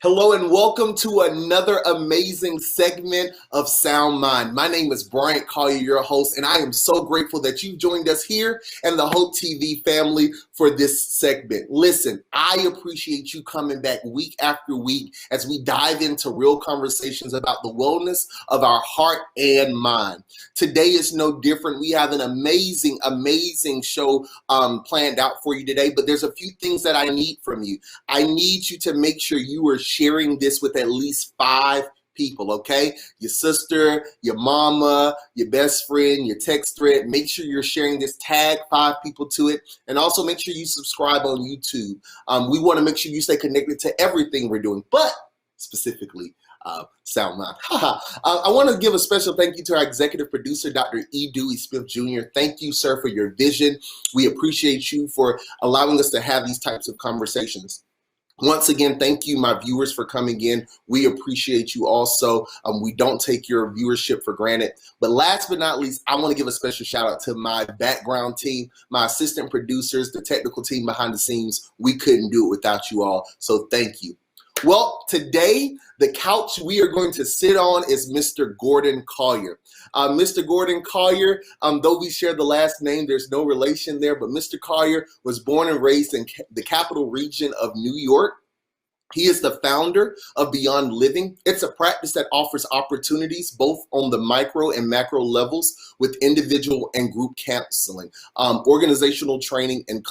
Hello and welcome to another amazing segment of Sound Mind. My name is Gordon Collier, your host, and I am so grateful that you joined us here and the Hope TV family for this segment. Listen, I appreciate you coming back week after week as we dive into real conversations about the wellness of our heart and mind. Today is no different. We have an amazing show planned out for you today, but there's a few things that I need from you. I need you to make sure you are sharing this with at least 5 people, okay? Your sister, your mama, your best friend, your text thread. Make sure you're sharing this. Tag 5 people to it. And also make sure you subscribe on YouTube. We want to make sure you stay connected to everything we're doing, but specifically Sound Mind. I want to give a special thank you to our executive producer, Dr. E. Dewey Smith Jr. Thank you, sir, for your vision. We appreciate you for allowing us to have these types of conversations. Once again, thank you, my viewers, for coming in. We appreciate you also. We don't take your viewership for granted. But last but not least, I want to give a special shout out to my background team, my assistant producers, the technical team behind the scenes. We couldn't do it without you all. So thank you. Well, today, the couch we are going to sit on is Mr. Gordon Collier. Mr. Gordon Collier, though we share the last name, there's no relation there, but Mr. Collier was born and raised in the capital region of New York. He is the founder of Beyond Living. It's a practice that offers opportunities both on the micro and macro levels with individual and group counseling, organizational training, and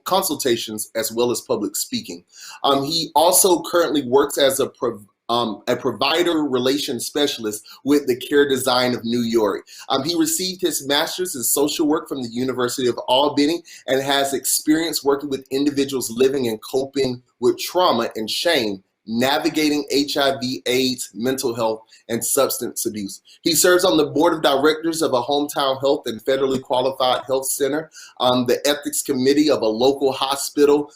consultations, as well as public speaking. He also currently works as a provider relations specialist with the Care Design of New York. He received his master's in social work from the University of Albany and has experience working with individuals living and coping with trauma and shame, navigating HIV, AIDS, mental health, and substance abuse. He serves on the board of directors of a hometown health and federally qualified health center, the ethics committee of a local hospital.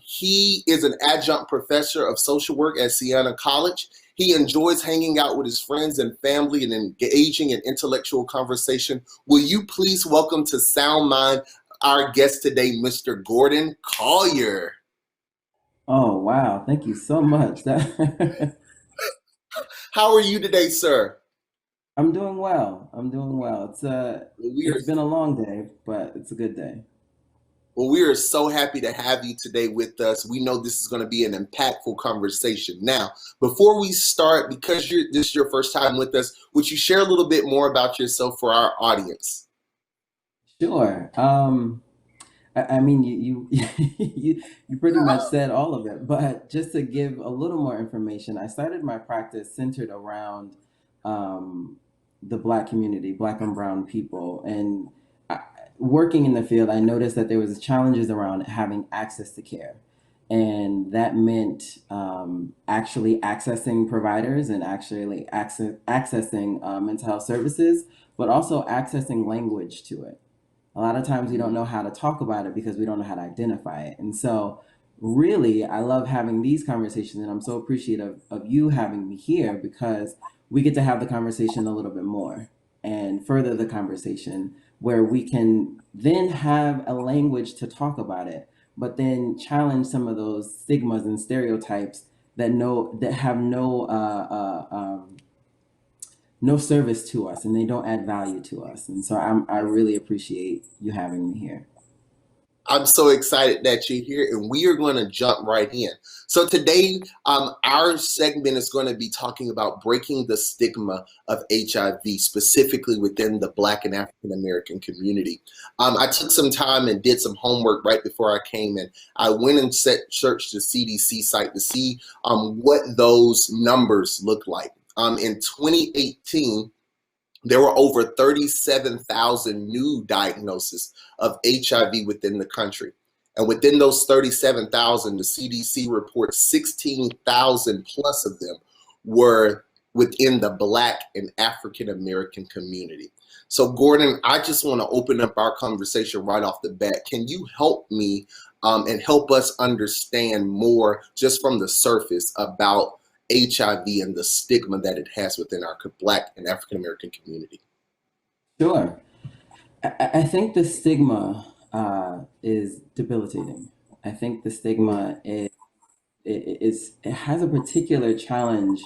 He is an adjunct professor of social work at Siena College. He enjoys hanging out with his friends and family and engaging in intellectual conversation. Will you please welcome to Sound Mind our guest today, Mr. Gordon Collier. Oh, wow. Thank you so much. How are you today, sir? I'm doing well. I'm doing well. We are It's been a long day, but it's a good day. Well, we are so happy to have you today with us. We know this is going to be an impactful conversation. Now, before we start, because this is your first time with us, would you share a little bit more about yourself for our audience? Sure. I mean, you pretty much said all of it, but just to give a little more information, I started my practice centered around the Black community, Black and Brown people, and I, working in the field, I noticed that there was challenges around having access to care, and that meant actually accessing providers and actually accessing mental health services, but also accessing language to it. A lot of times we don't know how to talk about it because we don't know how to identify it. And so really, I love having these conversations, and I'm so appreciative of you having me here because we get to have the conversation a little bit more and further the conversation where we can then have a language to talk about it, but then challenge some of those stigmas and stereotypes that have no service to us and they don't add value to us. And so I really appreciate you having me here. I'm so excited that you're here, and we are going to jump right in. So today, our segment is going to be talking about breaking the stigma of HIV, specifically within the Black and African American community. I took some time and did some homework right before I came in. I went and searched the CDC site to see what those numbers look like. In 2018, there were over 37,000 new diagnoses of HIV within the country. And within those 37,000, the CDC reports 16,000 plus of them were within the Black and African American community. So Gordon, I just want to open up our conversation right off the bat. Can you help me and help us understand more just from the surface about HIV and the stigma that it has within our Black and African American community? Sure. I think the stigma is debilitating. I think the stigma it has a particular challenge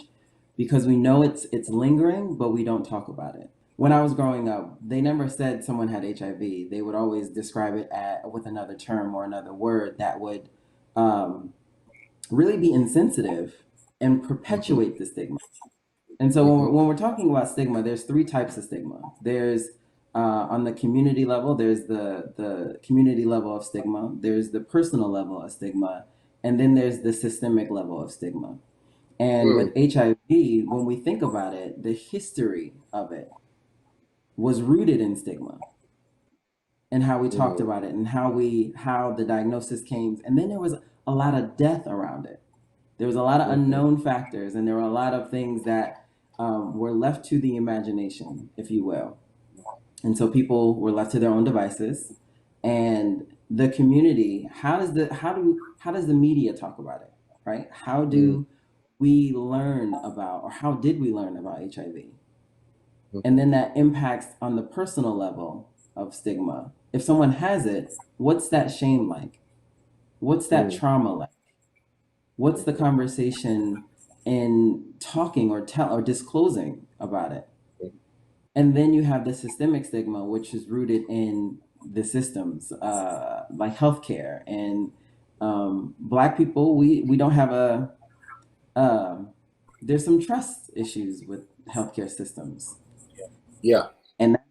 because we know it's lingering, but we don't talk about it. When I was growing up, they never said someone had HIV. They would always describe it with another term or another word that would um, really be insensitive and Mhm. perpetuate the stigma. And so Mhm. when we're talking about stigma, there's three types of stigma. There's on the community level, there's the community level of stigma, there's the personal level of stigma, and then there's the systemic level of stigma. And with Mm. HIV, when we think about it, the history of it was rooted in stigma and how we talked Mm. about it and how the diagnosis came. And then there was a lot of death around it. There was a lot of Mhm. unknown factors, and there were a lot of things that were left to the imagination, if you will. And so people were left to their own devices. And the community, how does the media talk about it, right? How Mm. do we learn about, or how did we learn about HIV? And Mhm. then that impacts on the personal level of stigma. If someone has it, what's that shame like? What's that Mm. trauma like? What's the Mhm. conversation in talking or tell or disclosing about it? And then you have the systemic stigma, which is rooted in the systems, like healthcare and Black people. We don't have um there's some trust issues with healthcare systems, Yeah. and that's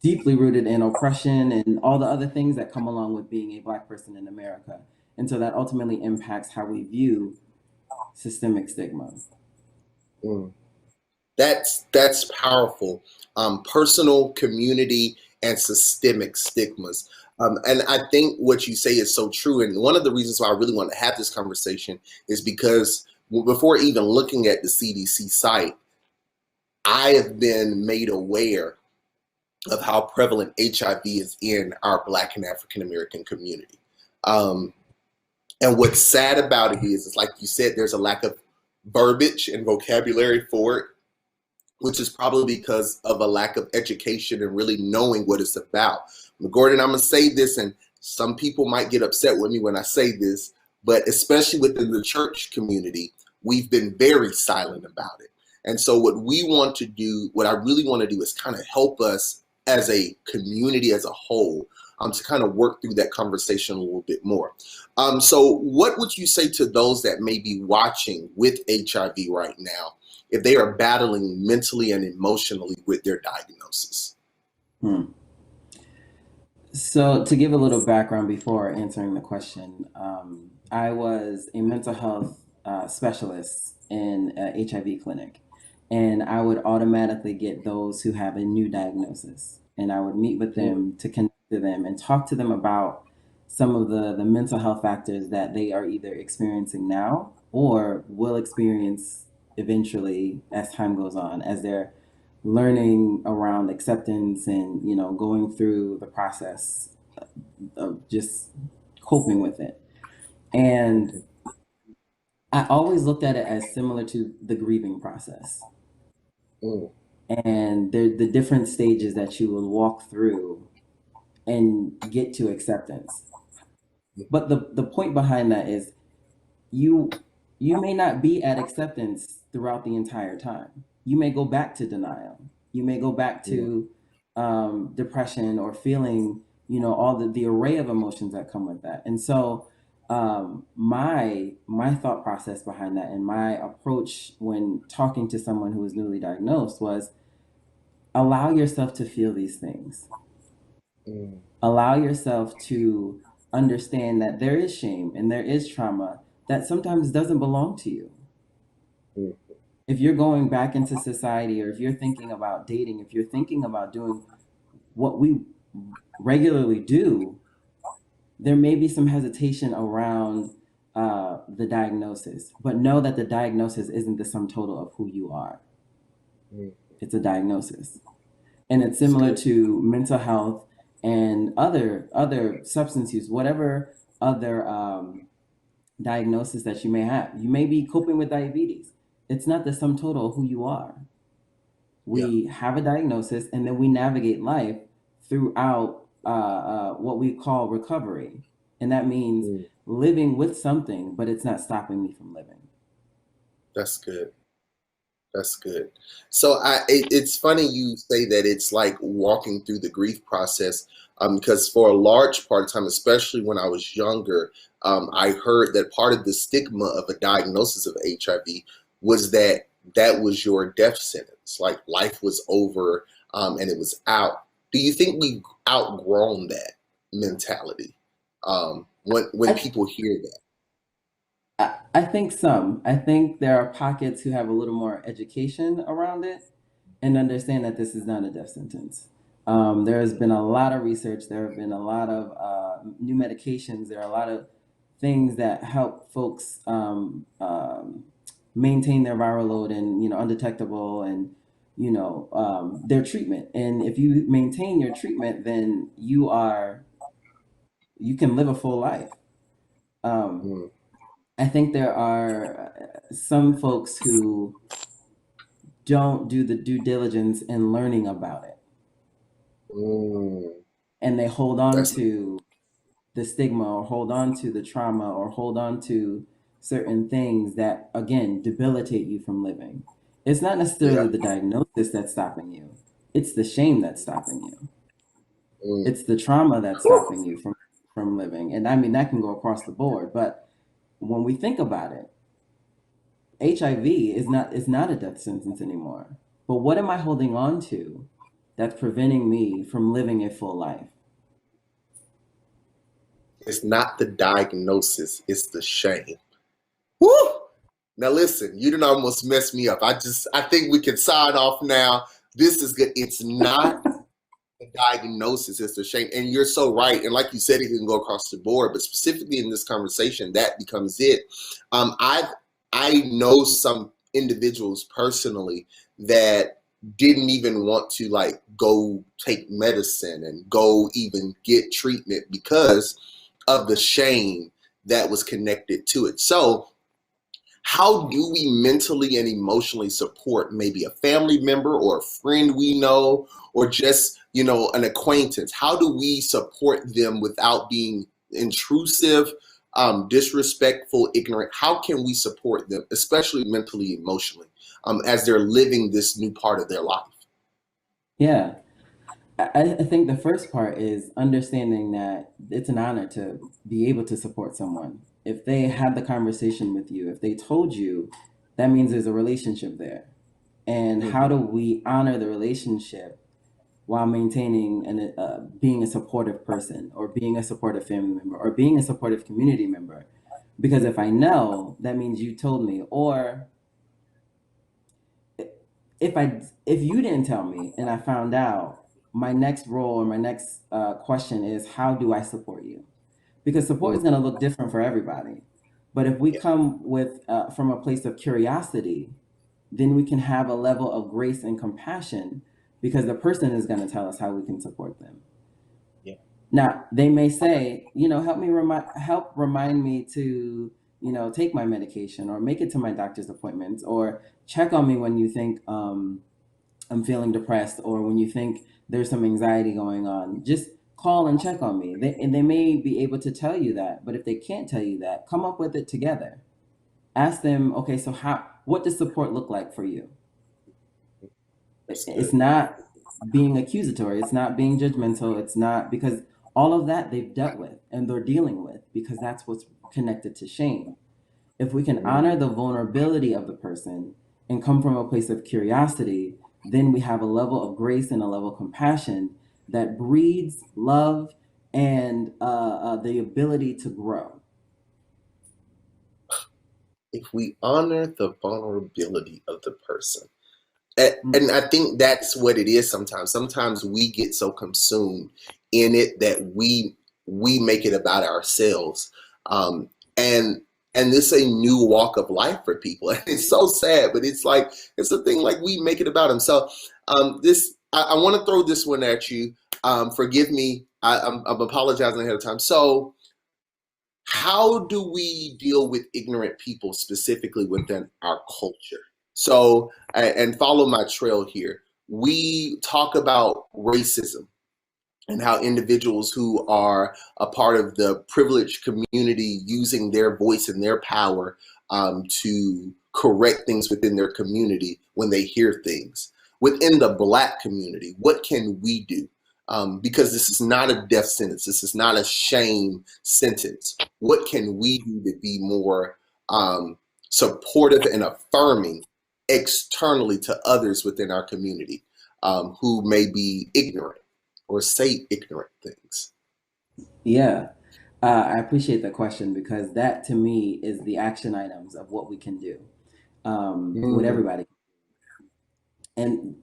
deeply rooted in oppression and all the other things that come along with being a Black person in America. And so that ultimately impacts how we view systemic stigma. Mm. That's powerful. Personal, community, and systemic stigmas. And I think what you say is so true. And one of the reasons why I really want to have this conversation is because before even looking at the CDC site, I have been made aware of how prevalent HIV is in our Black and African American community. Um, and what's sad about it is like you said, there's a lack of verbiage and vocabulary for it, which is probably because of a lack of education and really knowing what it's about. Gordon, I'm going to say this, and some people might get upset with me when I say this, but especially within the church community, we've been very silent about it. And so, what we want to do, what I really want to do, is kind of help us as a community as a whole to kind of work through that conversation a little bit more. So, what would you say to those that may be watching with HIV right now if they are battling mentally and emotionally with their diagnosis? Hmm. So, to give a little background before answering the question, I was a mental health specialist in a HIV clinic, and I would automatically get those who have a new diagnosis, and I would meet with Mm. them to connect to them and talk to them about some of the mental health factors that they are either experiencing now or will experience eventually as time goes on, as they're learning around acceptance and going through the process of just coping with it. And I always looked at it as similar to the grieving process, Mm. and the different stages that you will walk through and get to acceptance. But the point behind that is you you may not be at acceptance throughout the entire time. You may go back to denial. You may go back Mm. to depression or feeling, all the array of emotions that come with that. And so, my thought process behind that and my approach when talking to someone who was newly diagnosed was allow yourself to feel these things. Mm. Allow yourself to understand that there is shame and there is trauma that sometimes doesn't belong to you. Mm. If you're going back into society, or if you're thinking about dating, if you're thinking about doing what we regularly do, there may be some hesitation around the diagnosis, but know that the diagnosis isn't the sum total of who you are. Mm. It's a diagnosis. And it's It's similar good. to mental health and other substance use, whatever other diagnosis that you may have. You may be coping with diabetes. It's not the sum total of who you are. Yeah. We have a diagnosis, and then we navigate life throughout what we call recovery. And that means Mm, living with something, but it's not stopping me from living. that's good. That's good. So it's funny you say that it's like walking through the grief process, because for a large part of time, especially when I was younger, I heard that part of the stigma of a diagnosis of HIV was that that was your death sentence, like life was over, and it was out. Do you think we've outgrown that mentality, when I, people hear that? I think some. I think there are pockets who have a little more education around it and understand that this is not a death sentence. There has been a lot of research. There have been a lot of new medications. There are a lot of things that help folks maintain their viral load and undetectable and their treatment. And if you maintain your treatment, then you can live a full life. Um, Mm, I think there are some folks who don't do the due diligence in learning about it, mm, and they hold on that's to the stigma or hold on to the trauma or hold on to certain things that again debilitate you from living. It's not necessarily yeah. the diagnosis that's stopping you. It's the shame that's stopping you. Mm. It's the trauma that's stopping you from living. And I mean that can go across the board, but when we think about it, HIV is not a death sentence anymore. But what am I holding on to that's preventing me from living a full life? It's not the diagnosis, it's the shame. Woo! Now listen, you didn't almost mess me up. I think we can sign off now. This is good. It's not the diagnosis, it's the shame. And you're so right. And like you said, it can go across the board, but specifically in this conversation, that becomes it. I know some individuals personally that didn't even want to like go take medicine and go even get treatment because of the shame that was connected to it. So how do we mentally and emotionally support maybe a family member or a friend we know, or just an acquaintance? How do we support them without being intrusive, disrespectful, ignorant? How can we support them, especially mentally, emotionally, as they're living this new part of their life? Yeah. I think the first part is understanding that it's an honor to be able to support someone. If they had the conversation with you, if they told you, that means there's a relationship there. And how Mm-hmm. do we honor the relationship while maintaining and being a supportive person or being a supportive family member or being a supportive community member? Because if I know, that means you told me. Or if you didn't tell me and I found out, my next role or my next question is how do I support you? Because support is going to look different for everybody. But if we Yeah. come with from a place of curiosity, then we can have a level of grace and compassion because the person is going to tell us how we can support them. Yeah. Now, they may say, help remind me to, take my medication or make it to my doctor's appointments or check on me when you think I'm feeling depressed or when you think there's some anxiety going on. Just call and check on me. And they may be able to tell you that, but if they can't tell you that, come up with it together. Ask them, okay, so what does support look like for you? That's It's good. not being accusatory, it's not being judgmental, it's not because all of that they've dealt with and they're dealing with because that's what's connected to shame. If we can honor Mm. the vulnerability of the person and come from a place of curiosity, then we have a level of grace and a level of compassion that breeds love and the ability to grow. If we honor the vulnerability of the person, and Mm. I think that's what it is sometimes. Sometimes we get so consumed in it that we make it about ourselves. And this is a new walk of life for people. And it's so sad, but it's like it's a thing like we make it about them. So this I want to throw this one at you. Forgive me. I'm apologizing ahead of time. So how do we deal with ignorant people specifically within our culture? So, and follow my trail here. We talk about racism and how individuals who are a part of the privileged community using their voice and their power to correct things within their community when they hear things. Within the Black community, what can we do? Because this is not a death sentence. This is not a shame sentence. What can we do to be more supportive and affirming externally to others within our community who may be ignorant or say ignorant things? Yeah. I appreciate the question because that to me is the action items of what we can do with Mm, everybody. And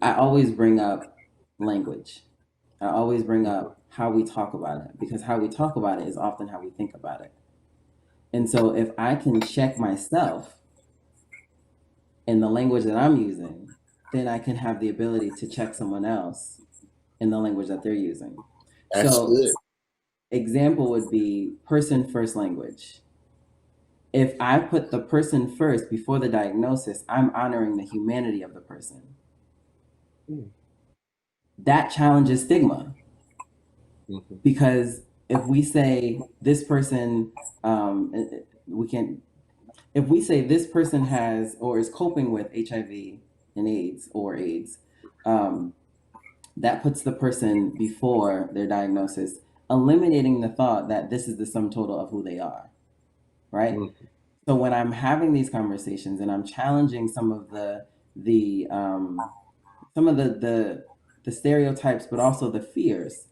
I always bring up language. I always bring mhm, up how we talk about it because how we talk about it is often how we think about it. And so if I can check myself in the language that I'm using, then I can have the ability to check someone else in the language that they're using. that's So, good. example would be person first language. If I put the person first before the diagnosis, I'm honoring the humanity of the person. Mm, That challenges stigma mhm, because if we say this person, we can, if we say this person has or is coping with HIV and AIDS or AIDS, um, that puts the person before their diagnosis, eliminating the thought that this is the sum total of who they are, right? mhm. So when I'm having these conversations and I'm challenging some of the some of the stereotypes, but also the fears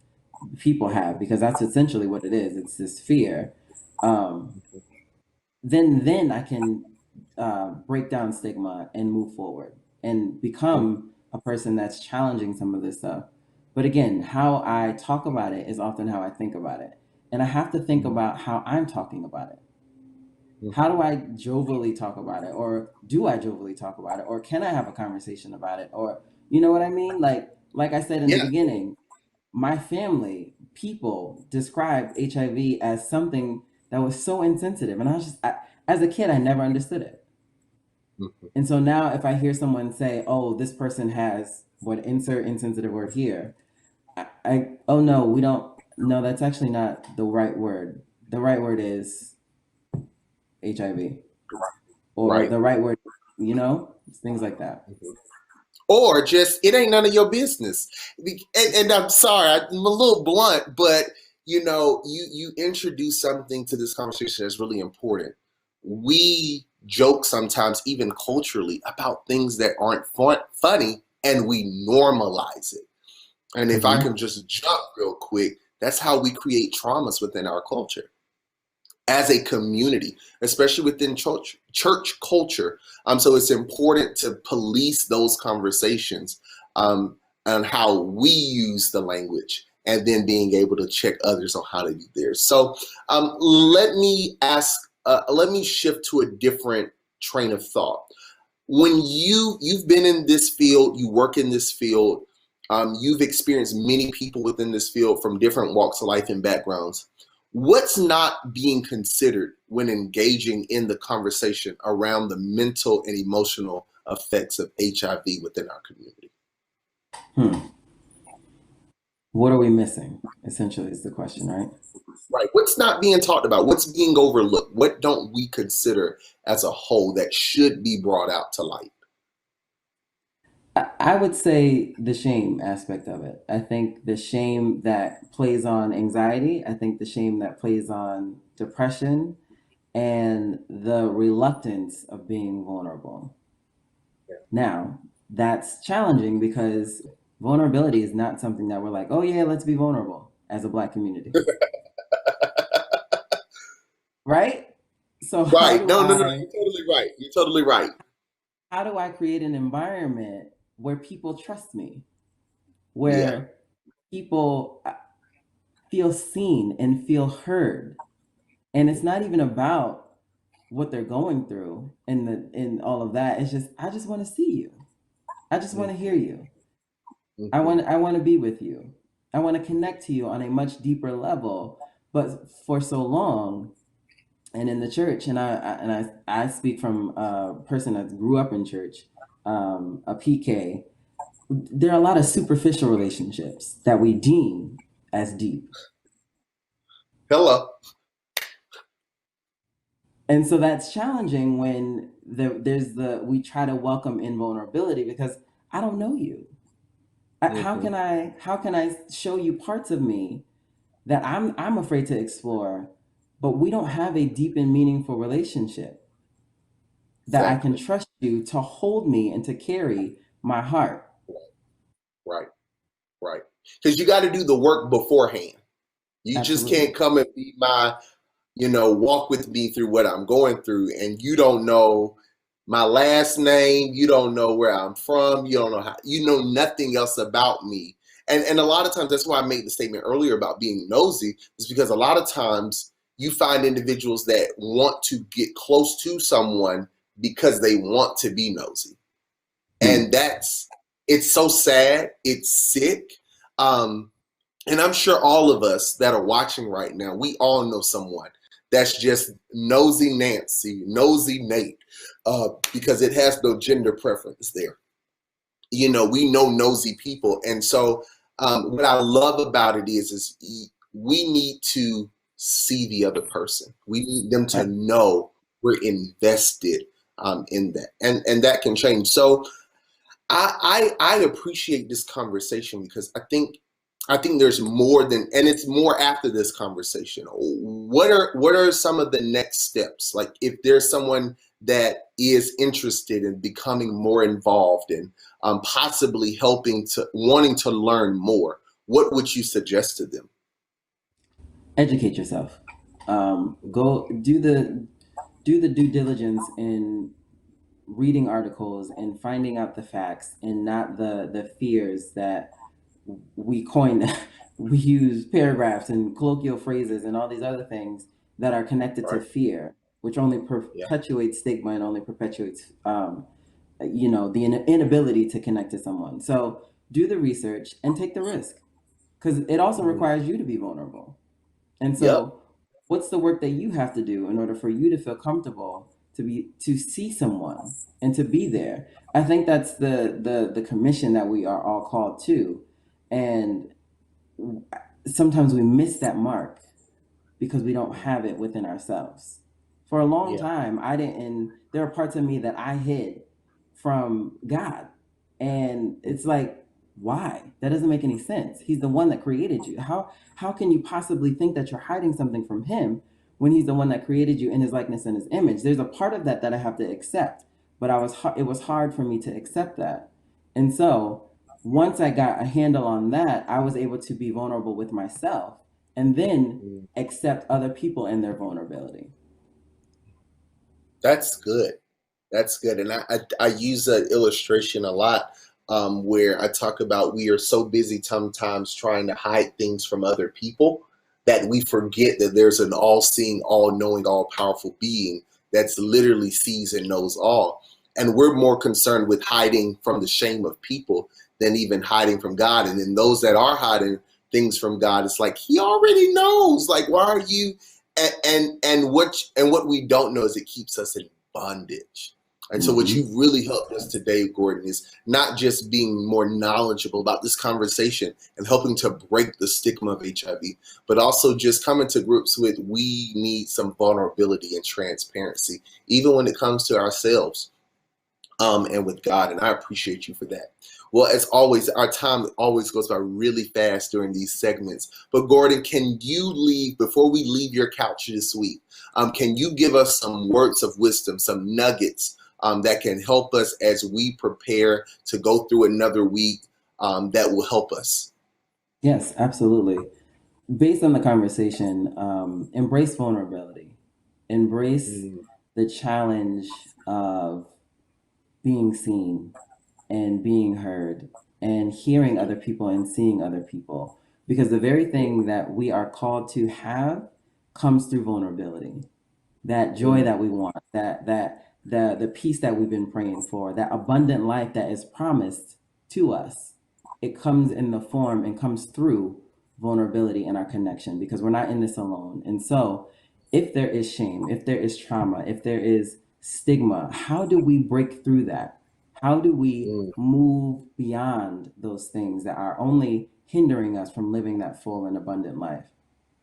people have, because that's essentially what it is. It's this fear. Um, then I can break down stigma and move forward and become a person that's challenging some of this stuff. But again, how I talk about it is often how I think about it. And I have to think Mhm, about how I'm talking about it. How mhm. do I jovially talk about it? Or do I jovially talk about it? Or can I have a conversation about it? Or you know what I mean? Like I said in the Yeah, beginning, my family, people described HIV as something that was so insensitive. And as a kid, I never understood it. mhm. And so now if I hear someone say, oh, this person has what insert insensitive word here, oh no, we don't, no, that's actually not the right word. The right word is HIV, or Right. the right word, things like that. Mhm. Or just it ain't none of your business. And I'm sorry, I'm a little blunt, but you introduce something to this conversation that's really important. We joke sometimes, even culturally, about things that aren't funny, and we normalize it. And if I Hmm. can just jump real quick, that's how we create traumas within our culture as a community, especially within church culture. So it's important to police those conversations on how we use the language, and then being able to check others on how to do theirs. So let me shift to a different train of thought. When you've been in this field, you work in this field, you've experienced many people within this field from different walks of life and backgrounds. What's not being considered when engaging in the conversation around the mental and emotional effects of HIV within our community? Hmm. What are we missing? Essentially, is the question, right? Right. What's not being talked about? What's being overlooked? What don't we consider as a whole that should be brought out to light? I would say the shame aspect of it. I think the shame that plays on anxiety, I think the shame that plays on depression, and the reluctance of being vulnerable. Now, that's challenging because vulnerability is not something that we're like, oh yeah, let's be vulnerable as a Black community, right? So Right. No, no, no, no. You're totally right. You're totally right. how do I create an environment where people trust me, Yeah. where people feel seen and feel heard? And it's not even about what they're going through and all of that. It's just I just want to see you. I just want to hear you. Mhm. I want to be with you. I want to connect to you on a much deeper level. But for so long, and in the church, I speak from a person that grew up in church, a PK. There are a lot of superficial relationships that we deem as deep. Hello. And so that's challenging when we try to welcome in vulnerability because I don't know you. Hmm. How can I show you parts of me that I'm afraid to explore, but we don't have a deep and meaningful relationship that I can Exactly. trust you to hold me and to carry my heart. Right. Right. Because you got to do the work beforehand. You just Absolutely. can't come and be my, walk with me through what I'm going through, and you don't know my last name, you don't know where I'm from, you don't know how, you know nothing else about me. And a lot of times that's why I made the statement earlier about being nosy, is because a lot of times you find individuals that want to get close to someone because they want to be nosy. Hmm. And it's so sad, it's sick. Um, and I'm sure all of us that are watching right now, we all know someone that's just nosy Nancy, nosy Nate, because it has no gender preference there. We know nosy people. And so what I love about it is we need to see the other person. We need them to Right. know we're invested in that. And that can change. So I appreciate this conversation because I think there's more than, and it's more after this conversation. What are some of the next steps? Like if there's someone that is interested in becoming more involved and possibly helping to wanting to learn more, what would you suggest to them? Educate yourself. Go do the due diligence in reading articles and finding out the facts and not the fears that we coin. We use paragraphs and colloquial phrases and all these other things that are connected to Right. fear, which only Yeah. perpetuates stigma and only perpetuates the inability to connect to someone. So do the research and take the risk because it also Mhm. requires you to be vulnerable. And Yep. so, what's the work that you have to do in order for you to feel comfortable to see someone and to be there? I think that's the commission that we are all called to, and sometimes we miss that mark because we don't have it within ourselves. For a long Yeah. time, I didn't, there are parts of me that I hid from God. And it's like, why? That doesn't make any sense. He's the one that created you. How can you possibly think that you're hiding something from him when he's the one that created you in his likeness and his image? There's a part of that that I have to accept, but it was hard for me to accept that. And so, once I got a handle on that, I was able to be vulnerable with myself and then Mm. accept other people and their vulnerability. That's good. That's good. And I use that illustration a lot, where I talk about we are so busy sometimes trying to hide things from other people that we forget that there's an all seeing, all knowing, all powerful being that's literally sees and knows all. And we're more concerned with hiding from the shame of people than even hiding from God. And then those that are hiding things from God, it's like He already knows. Like, why are you? And what we don't know is it keeps us in bondage. And so, what Hmm. you really helped us today, Gordon, is not just being more knowledgeable about this conversation and helping to break the stigma of HIV, but also just coming to grips with we need some vulnerability and transparency, even when it comes to ourselves and with God. And I appreciate you for that. Well, as always, our time always goes by really fast during these segments. But Gordon, can you leave before we leave your couch this week? Can you give us some words of wisdom, some nuggets that can help us as we prepare to go through another week that will help us? Yes, absolutely. Based on the conversation, embrace vulnerability, embrace Mm. the challenge of being seen and being heard and hearing other people and seeing other people. Because the very thing that we are called to have comes through vulnerability. That joy Mm. that we want, the peace that we've been praying for, that abundant life that is promised to us, it comes in the form and comes through vulnerability and our connection because we're not in this alone. And so, if there is shame, if there is trauma, if there is stigma, how do we break through that? How do we Mm, move beyond those things that are only hindering us from living that full and abundant life?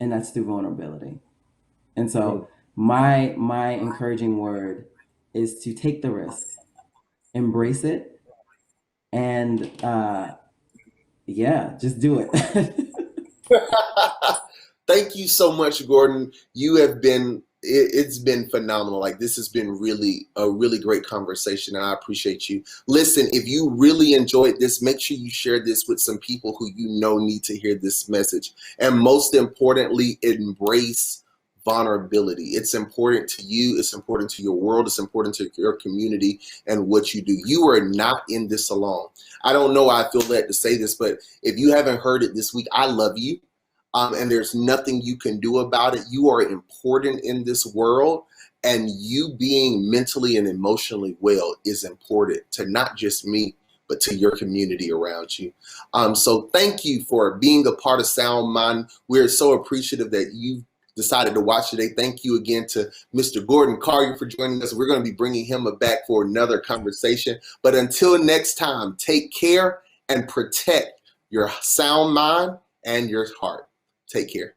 And that's through vulnerability. And mm. so my encouraging word is to take the risk, embrace it, and yeah, just do it. Thank you so much, Gordon. You have been, it's been phenomenal. Like, this has been really a really great conversation, and I appreciate you. Listen, if you really enjoyed this, make sure you share this with some people who you know need to hear this message. And most importantly, embrace vulnerability. It's important to you, it's important to your world, it's important to your community and what you do. You are not in this alone. I don't know why I feel led to say this, but if you haven't heard it this week, I love you. And there's nothing you can do about it. You are important in this world, and you being mentally and emotionally well is important to not just me, but to your community around you. So thank you for being a part of Sound Mind. We're so appreciative that you decided to watch today. Thank you again to Mr. Gordon Collier for joining us. We're going to be bringing him back for another conversation. But until next time, take care and protect your sound mind and your heart. Take care.